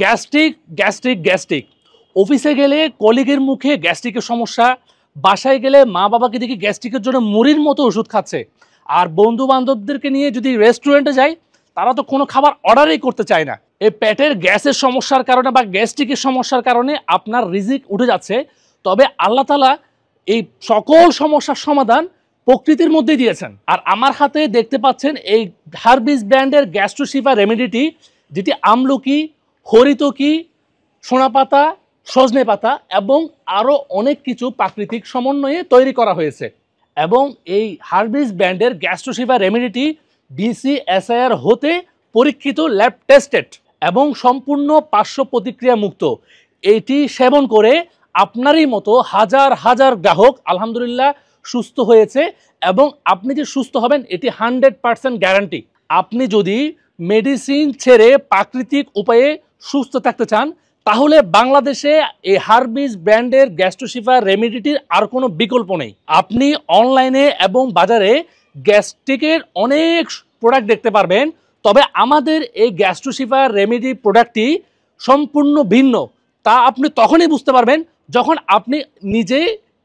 Gastric gastric gastric অফিসে গেলে কলিগের মুখে গ্যাস্ট্রিকের সমস্যা, বাসায় গেলে মা বাবাকে দেখি গ্যাস্ট্রিকের জন্য মুড়ির মতো ওষুধ খাচ্ছে, আর বন্ধু বান্ধবদেরকে নিয়ে যদি রেস্টুরেন্টে যাই তারা তো কোনো খাবার অর্ডারই করতে চায় না। এই পেটের গ্যাসের সমস্যার কারণে বা গ্যাস্ট্রিকের সমস্যার কারণে আপনার রিজিক উঠে যাচ্ছে, তবে আল্লাহ তাআলা এই সকল সমস্যার সমাধান প্রকৃতির মধ্যেই দিয়েছেন। আর আমার হাতে দেখতে পাচ্ছেন এই হারবিস ব্র্যান্ডের গ্যাস্ট্রোশিফা রেমেডিটি, যেটি আমলকি, হরিতকি, সোনাপাতা, সজনে পাতা এবং আরও অনেক কিছু প্রাকৃতিক সমন্বয়ে তৈরি করা হয়েছে। এবং এই হারবিস ব্র্যান্ডের গ্যাস্ট্রোশিফা রেমেডিটি BCSIR হতে পরীক্ষিত, ল্যাব টেস্টেড এবং সম্পূর্ণ পার্শ্ব প্রতিক্রিয়া মুক্ত। এটি সেবন করে আপনারই মতো হাজার হাজার গ্রাহক আলহামদুলিল্লাহ সুস্থ হয়েছে, এবং আপনি যে সুস্থ হবেন এটি 100% গ্যারান্টি। আপনি যদি মেডিসিন ছেড়ে প্রাকৃতিক উপায়ে সুস্থ থাকতে চান তাহলে বাংলাদেশে এই হারবিস ব্র্যান্ডের গ্যাস্ট্রোশিফা রেমেডিটির আর কোনো বিকল্প নেই। আপনি অনলাইনে এবং বাজারে গ্যাস্ট্রিকের অনেক প্রোডাক্ট দেখতে পারবেন, তবে আমাদের এই গ্যাস্ট্রোশিফা রেমেডি প্রোডাক্টটি সম্পূর্ণ ভিন্ন। তা আপনি তখনই বুঝতে পারবেন যখন আপনি নিজে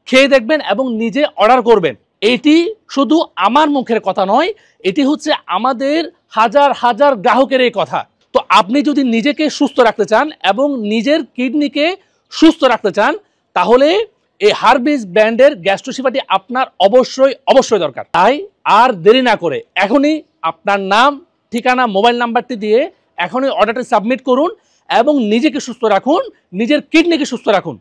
খেয়ে দেখবেন এবং নিজে অর্ডার করবেন। এটি শুধু আমার মুখের কথা নয়, এটি হচ্ছে আমাদের হাজার হাজার গ্রাহকের এই কথা। তো আপনি যদি নিজেকে সুস্থ রাখতে চান এবং নিজের কিডনিকে সুস্থ রাখতে চান তাহলে এই হারবিস ব্র্যান্ডের গ্যাস্ট্রোশিফাটি আপনার অবশ্যই অবশ্যই দরকার। তাই আর দেরি না করে এখনই আপনার নাম, ঠিকানা, মোবাইল নাম্বারটি দিয়ে এখনই অর্ডারটি সাবমিট করুন এবং নিজেকে সুস্থ রাখুন, নিজের কিডনিকে সুস্থ রাখুন।